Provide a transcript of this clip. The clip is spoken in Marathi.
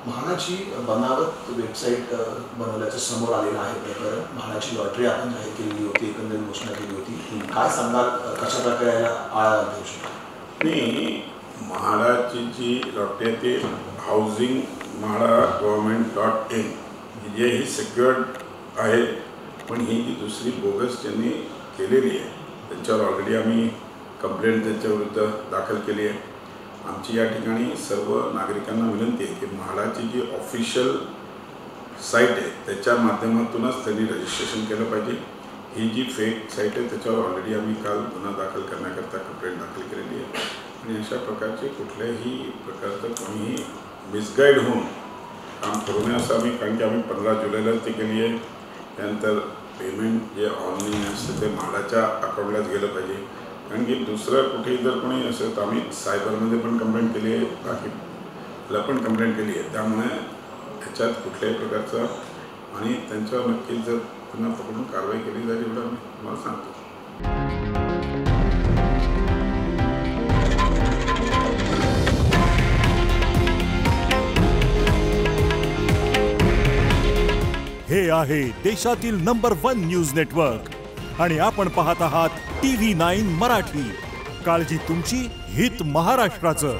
म्हाडाची बनावट वेबसाईट बनवल्याचं समोर आलेलं आहे प्रकरण. म्हाडाची लॉटरी आपण जाहीर केलेली होती, एकंदरीत घोषणा केली होती. काय सांगाल, कशा प्रकारे याला आळा देऊ शकतो? नाही, म्हाडाची जी लॉटरी आहे ती हाऊसिंग म्हाडा government.in जे ही सिक्युअर्ड आहे, पण ही जी दुसरी बोगस ज्यांनी केलेली आहे त्यांच्यावर ऑलरेडी आम्ही कंप्लेंट त्यांच्याविरुद्ध दाखल केली आहे. आमची या ठिकाणी सर्व नागरिकांना विनंती आहे की म्हाडाची जी ऑफिशियल साईट आहे त्याच्या माध्यमातूनच त्यांनी रजिस्ट्रेशन केलं पाहिजे. ही जी फेक साईट आहे त्याच्यावर ऑलरेडी आम्ही काल गुन्हा दाखल करण्याकरता कंप्लेंट दाखल केलेली आहे. आणि अशा प्रकारचे कुठल्याही प्रकारचं कोणीही मिसगाईड होऊन काम करू नये असं आम्ही, कारण की आम्ही 15 जुलैला ते केली आहे. त्यानंतर पेमेंट जे ऑनलाईन असतं ते म्हाडाच्या अकाउंटलाच गेलं पाहिजे. कारण की दुसरं कुठेही जर कोणी असेल तर आम्ही सायबरमध्ये पण कंप्लेंट केली आहे, बाकीला पण कंप्लेंट केली आहे. त्यामुळे ह्याच्यात कुठल्याही प्रकारचं आणि त्यांच्यावर नक्कीच जर पुन्हा पकडून कारवाई केली जाईल एवढं आम्ही तुम्हाला सांगतो. हे आहे देशातील नंबर 1 न्यूज नेटवर्क आणि आपण पाहत आहात TV9 मराठी. काळजी तुमची, हित महाराष्ट्राचं.